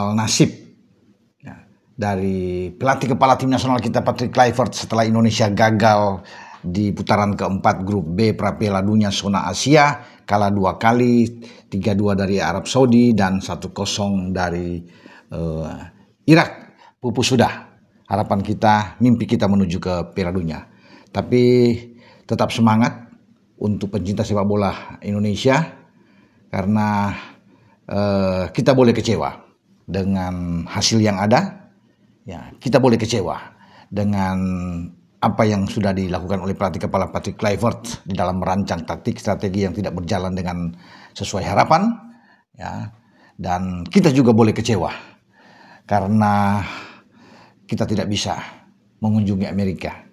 soal nasib ya, dari pelatih kepala tim nasional kita Patrick Kluivert setelah Indonesia gagal di putaran keempat grup B Piala Dunia zona Asia, kalah 2 kali, 3-2 dari Arab Saudi dan 1-0 dari Irak. Pupus sudah harapan kita, mimpi kita menuju ke Piala Dunia. Tapi tetap semangat untuk pencinta sepak bola Indonesia, karena kita boleh kecewa dengan hasil yang ada, ya kita boleh kecewa dengan apa yang sudah dilakukan oleh pelatih kepala Patrick Kluivert di dalam merancang taktik strategi yang tidak berjalan dengan sesuai harapan, ya. Dan kita juga boleh kecewa karena kita tidak bisa mengunjungi Amerika,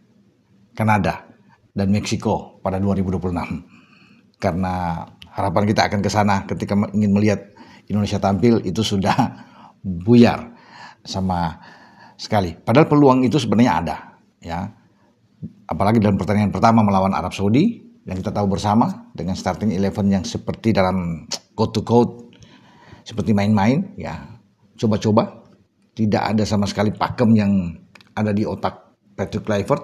Kanada, dan Meksiko pada 2026 karena harapan kita akan ke sana ketika ingin melihat Indonesia tampil itu sudah buyar sama sekali. Padahal peluang itu sebenarnya ada, ya. Apalagi dalam pertandingan pertama melawan Arab Saudi yang kita tahu bersama dengan starting 11 yang seperti dalam quote to quote seperti main-main, ya. Coba-coba, tidak ada sama sekali pakem yang ada di otak Patrick Kluivert.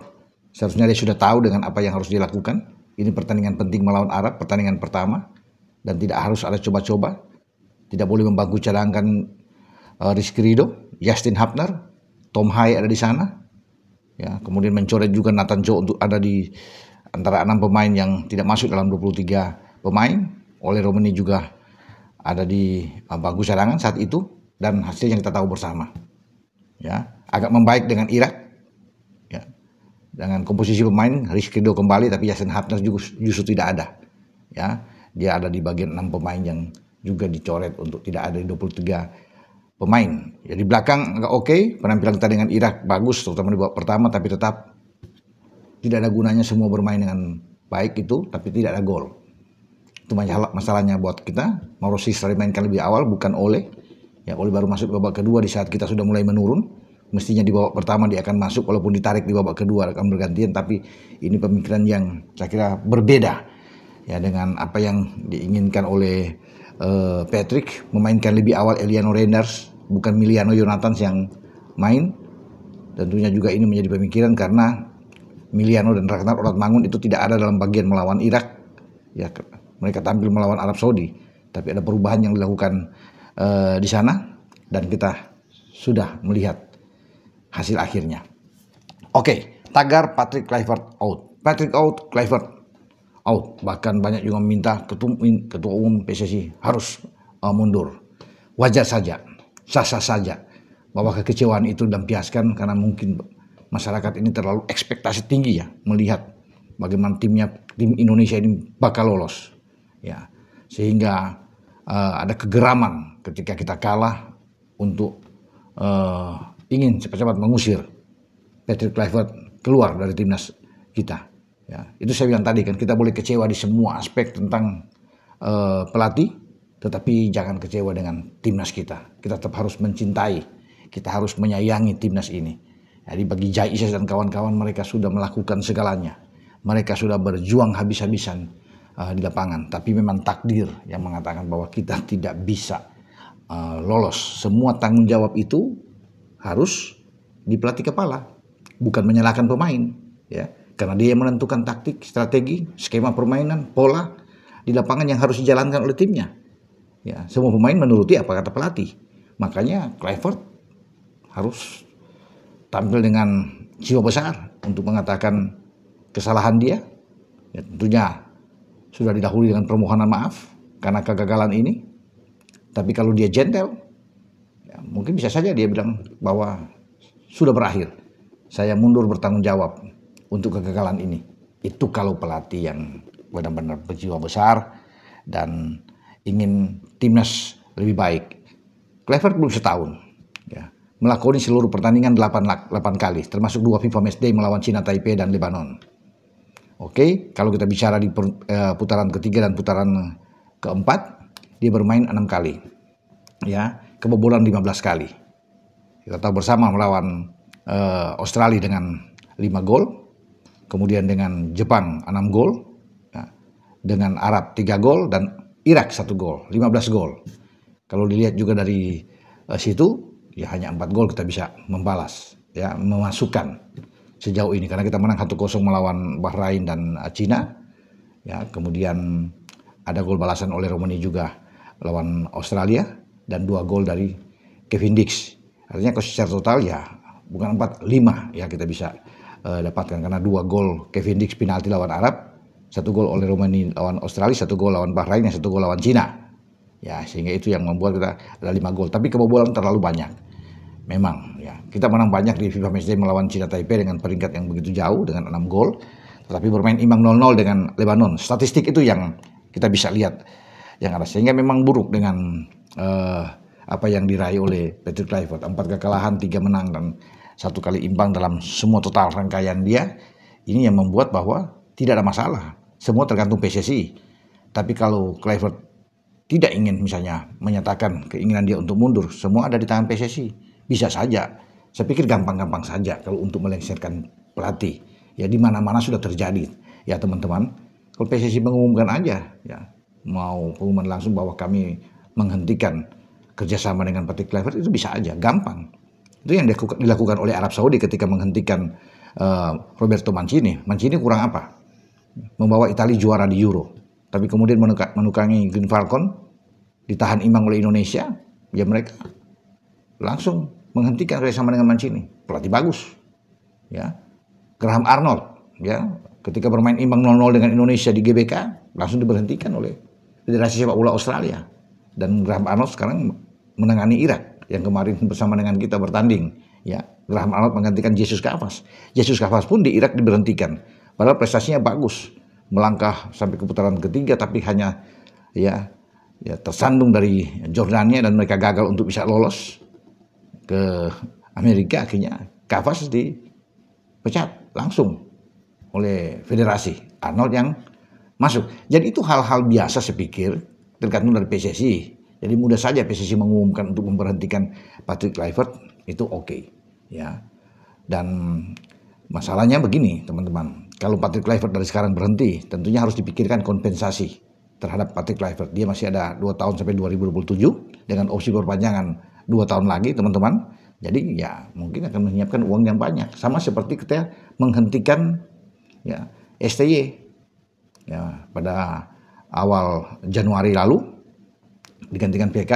Seharusnya dia sudah tahu dengan apa yang harus dilakukan. Ini pertandingan penting melawan Arab, pertandingan pertama, dan tidak harus ada coba-coba. Tidak boleh membangku cadangkan Rizky Ridho, Justin Hapner, Tom Hai ada di sana. Ya, kemudian mencoret juga Nathan Cho untuk ada di antara 6 pemain yang tidak masuk dalam 23 pemain. Oleh Romani juga ada di bangku cadangan saat itu, dan hasil yang kita tahu bersama. Ya, agak membaik dengan Irak. Ya. Dengan komposisi pemain, Rizky Ridho kembali tapi Justin Hapner justru tidak ada. Ya, dia ada di bagian 6 pemain yang juga dicoret untuk tidak ada di 23 pemain. Ya, di belakang agak oke, penampilan kita dengan Irak bagus terutama di babak pertama, tapi tetap tidak ada gunanya semua bermain dengan baik itu tapi tidak ada gol. Itu masalahnya buat kita. Mauro Sisra dimainkan lebih awal, bukan Ole. Ya, Ole baru masuk di babak kedua di saat kita sudah mulai menurun. Mestinya di babak pertama dia akan masuk, walaupun ditarik di babak kedua akan bergantian, tapi ini pemikiran yang saya kira berbeda ya dengan apa yang diinginkan oleh Patrick, memainkan lebih awal Eliano Reinders, bukan Miliano Jonathans yang main. Tentunya juga ini menjadi pemikiran karena Miliano dan Ragnar Oratmangun itu tidak ada dalam bagian melawan Irak. Ya, mereka tampil melawan Arab Saudi, tapi ada perubahan yang dilakukan di sana dan kita sudah melihat hasil akhirnya. Oke, tagar Patrick Kluivert out. Patrick out, Kluivert out. Bahkan banyak juga meminta ketua umum PSSI harus mundur. Wajar saja, sah-sah saja bahwa kekecewaan itu dilampiaskan karena mungkin masyarakat ini terlalu ekspektasi tinggi ya melihat bagaimana tim Indonesia ini bakal lolos. Ya, sehingga ada kegeraman ketika kita kalah untuk ingin cepat-cepat mengusir Patrick Kluivert keluar dari timnas kita. Ya, itu saya bilang tadi kan, kita boleh kecewa di semua aspek tentang pelatih, tetapi jangan kecewa dengan timnas kita. Kita tetap harus mencintai, kita harus menyayangi timnas ini. Jadi bagi Jai Isyas dan kawan-kawan, mereka sudah melakukan segalanya. Mereka sudah berjuang habis-habisan di lapangan. Tapi memang takdir yang mengatakan bahwa kita tidak bisa lolos. Semua tanggung jawab itu harus di pelatih kepala, bukan menyalahkan pemain. Ya. Karena dia yang menentukan taktik, strategi, skema permainan, pola di lapangan yang harus dijalankan oleh timnya. Ya, semua pemain menuruti apa kata pelatih. Makanya Kluivert harus tampil dengan jiwa besar untuk mengatakan kesalahan dia. Ya, tentunya sudah didahului dengan permohonan maaf karena kegagalan ini. Tapi kalau dia gentle, ya, mungkin bisa saja dia bilang bahwa sudah berakhir. Saya mundur bertanggung jawab untuk kegagalan ini. Itu kalau pelatih yang benar-benar berjiwa besar dan ingin timnas lebih baik. Kluivert belum setahun, ya, melakoni seluruh pertandingan 8 kali, termasuk 2 FIFA Matchday melawan Cina Taipei dan Lebanon. Oke, kalau kita bicara di putaran ketiga dan putaran keempat, dia bermain 6 kali, ya, kebobolan 15 kali. Kita tahu bersama melawan Australia dengan 5 gol, kemudian dengan Jepang 6 gol, ya, dengan Arab 3 gol, dan Irak 1 gol, 15 gol. Kalau dilihat juga dari situ ya hanya 4 gol kita bisa membalas, ya memasukkan sejauh ini karena kita menang 1-0 melawan Bahrain dan Cina. Ya, kemudian ada gol balasan oleh Romania juga lawan Australia dan 2 gol dari Kevin Dix. Artinya secara total ya bukan 4, 5 ya kita bisa dapatkan karena 2 gol Kevin Dix penalti lawan Arab, 1 gol oleh Romania lawan Australia, 1 gol lawan Bahrain, dan 1 gol lawan Cina. Ya, sehingga itu yang membuat kita ada 5 gol. Tapi kebobolan terlalu banyak. Memang ya, kita menang banyak di FIFA Matchday melawan Cina Taipei dengan peringkat yang begitu jauh dengan 6 gol, tetapi bermain imbang 0-0 dengan Lebanon. Statistik itu yang kita bisa lihat yang ada, sehingga memang buruk dengan apa yang diraih oleh Patrick Kluivert. 4 kekalahan, 3 menang dan 1 kali imbang dalam semua total rangkaian dia. Ini yang membuat bahwa tidak ada masalah. Semua tergantung PSSI. Tapi kalau Kluivert tidak ingin misalnya menyatakan keinginan dia untuk mundur, semua ada di tangan PSSI. Bisa saja. Saya pikir gampang-gampang saja kalau untuk melengsarkan pelatih. Ya di mana-mana sudah terjadi. Ya teman-teman, kalau PSSI mengumumkan aja, ya mau pengumuman langsung bahwa kami menghentikan kerjasama dengan Patrick Kluivert, itu bisa aja, gampang. Itu yang dilakukan oleh Arab Saudi ketika menghentikan Roberto Mancini. Mancini kurang apa? Membawa Italia juara di Euro. Tapi kemudian menukangi Green Falcon, ditahan imbang oleh Indonesia, ya mereka langsung menghentikan kerjasama dengan Mancini. Pelatih bagus, ya. Graham Arnold, ya, ketika bermain imbang 0-0 dengan Indonesia di GBK, langsung diberhentikan oleh Federasi Sepak Bola Australia. Dan Graham Arnold sekarang menangani Irak yang kemarin bersama dengan kita bertanding. Ya, Graham Arnold menggantikan Jesus Cavas. Jesus Cavas pun di Irak diberhentikan. Padahal prestasinya bagus, melangkah sampai ke putaran ketiga, tapi hanya ya tersandung dari Jordania dan mereka gagal untuk bisa lolos ke Amerika. Akhirnya Cavas dipecat langsung oleh federasi, Arnold yang masuk. Jadi itu hal-hal biasa saya pikir, tergantung dari PSSI. Jadi mudah saja PSSI mengumumkan untuk memberhentikan Patrick Kluivert, itu oke, ya. Dan masalahnya begini teman-teman, kalau Patrick Kluivert dari sekarang berhenti, tentunya harus dipikirkan kompensasi terhadap Patrick Kluivert. Dia masih ada 2 tahun sampai 2027 dengan opsi perpanjangan 2 tahun lagi teman-teman. Jadi ya mungkin akan menyiapkan uang yang banyak. Sama seperti kita menghentikan ya STY ya pada awal Januari lalu digantikan PK,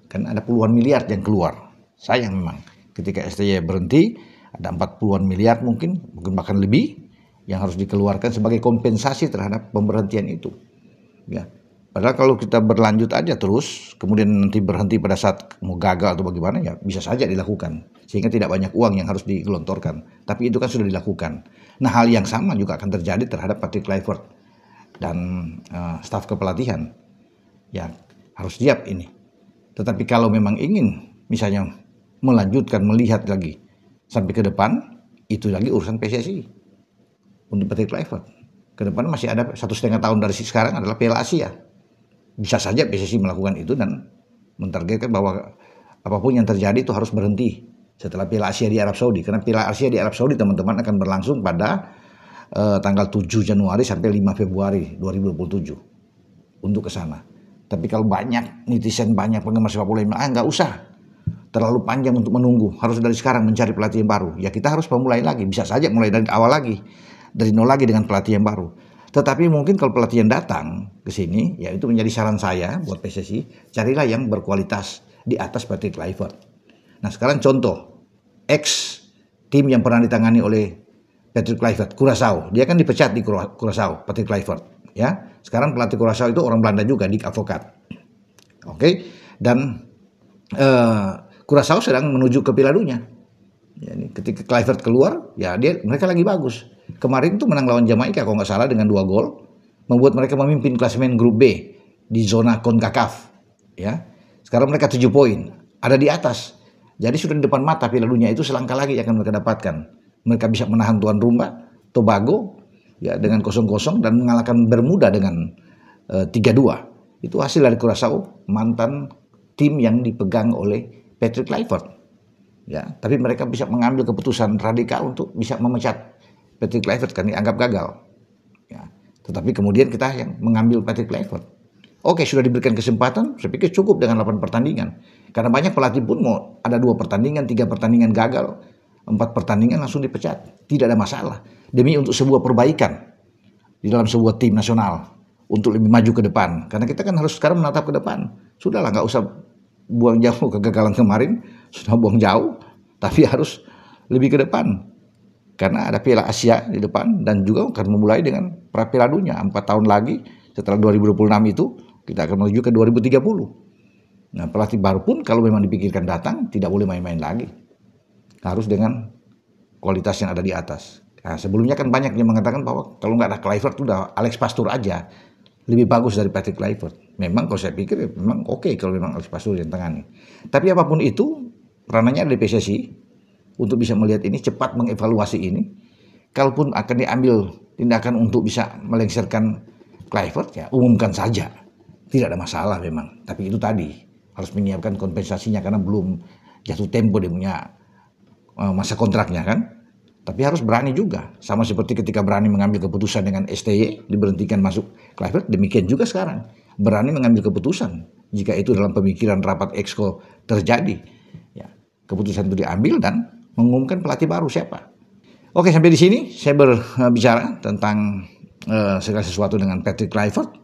kan ada puluhan miliar yang keluar. Sayang memang ketika STY berhenti ada 40-an miliar mungkin bahkan lebih yang harus dikeluarkan sebagai kompensasi terhadap pemberhentian itu. Ya. Padahal kalau kita berlanjut aja terus, kemudian nanti berhenti pada saat mau gagal atau bagaimana, ya bisa saja dilakukan. Sehingga tidak banyak uang yang harus digelontorkan. Tapi itu kan sudah dilakukan. Nah hal yang sama juga akan terjadi terhadap Patrick Kluivert dan staf kepelatihan. Ya harus siap ini. Tetapi kalau memang ingin misalnya melanjutkan, melihat lagi sampai ke depan, itu lagi urusan PSSI. Untuk Patrick Kluivert. Ke depan masih ada 1,5 tahun dari sekarang adalah Piala Asia. Bisa saja PSSI melakukan itu dan mentargetkan bahwa apapun yang terjadi itu harus berhenti setelah Piala Asia di Arab Saudi. Karena Piala Asia di Arab Saudi teman-teman akan berlangsung pada tanggal 7 Januari sampai 5 Februari 2027 untuk ke sana. Tapi kalau banyak netizen, banyak penggemar sepak bola yang bilang, nggak usah, terlalu panjang untuk menunggu, harus dari sekarang mencari pelatih yang baru. Ya kita harus memulai lagi, bisa saja mulai dari awal lagi, dari nol lagi dengan pelatih yang baru. Tetapi mungkin kalau pelatih yang datang ke sini, ya itu menjadi saran saya buat PSSI, carilah yang berkualitas di atas Patrick Kluivert. Nah sekarang contoh, ex tim yang pernah ditangani oleh Patrick Kluivert, Curaçao, dia kan dipecat di Curaçao, Patrick Kluivert. Ya, sekarang pelatih Curaçao itu orang Belanda juga, Dick Advocaat. Oke, dan Curaçao sedang menuju ke Piala Dunia. Ya, ketika Kluivert keluar, ya mereka lagi bagus. Kemarin tuh menang lawan Jamaika kalau nggak salah dengan 2 gol, membuat mereka memimpin klasemen grup B di zona CONCACAF. Ya, sekarang mereka 7 poin, ada di atas. Jadi sudah di depan mata Piala Dunia itu, selangkah lagi akan mereka dapatkan. Mereka bisa menahan tuan rumah Tobago ya dengan 0-0 dan mengalahkan Bermuda dengan 3-2. Itu hasil dari Curaçao, mantan tim yang dipegang oleh Patrick Kluivert. Ya, tapi mereka bisa mengambil keputusan radikal untuk bisa memecat Patrick Kluivert karena dianggap gagal. Ya, tetapi kemudian kita yang mengambil Patrick Kluivert. Oke, sudah diberikan kesempatan, saya pikir cukup dengan 8 pertandingan. Karena banyak pelatih pun mau ada 2 pertandingan, 3 pertandingan gagal, 4 pertandingan langsung dipecat. Tidak ada masalah. Demi untuk sebuah perbaikan di dalam sebuah tim nasional untuk lebih maju ke depan. Karena kita kan harus sekarang menatap ke depan. Sudahlah, nggak usah buang jauh kegagalan kemarin, sudah buang jauh, tapi harus lebih ke depan. Karena ada Piala Asia di depan dan juga akan memulai dengan pra Piala Dunia 4 tahun lagi setelah 2026 itu kita akan menuju ke 2030. Nah, pelatih baru pun kalau memang dipikirkan datang tidak boleh main-main lagi. Harus dengan kualitas yang ada di atas. Nah, sebelumnya kan banyak yang mengatakan bahwa kalau nggak ada Kluivert udah Alex Pastoor aja lebih bagus dari Patrick Kluivert. Memang kalau saya pikir memang oke kalau memang Alex Pastoor yang tangani. Tapi apapun itu peranannya ada di PSSI untuk bisa melihat ini, cepat mengevaluasi ini. Kalaupun akan diambil tindakan untuk bisa melengsarkan Kluivert, ya umumkan saja. Tidak ada masalah memang. Tapi itu tadi harus menyiapkan kompensasinya karena belum jatuh tempo dia punya masa kontraknya kan. Tapi harus berani juga. Sama seperti ketika berani mengambil keputusan dengan STY, diberhentikan masuk Kluivert, demikian juga sekarang. Berani mengambil keputusan. Jika itu dalam pemikiran rapat Exco terjadi. Ya, keputusan itu diambil dan mengumumkan pelatih baru siapa. Oke, sampai di sini saya berbicara tentang segala sesuatu dengan Patrick Kluivert.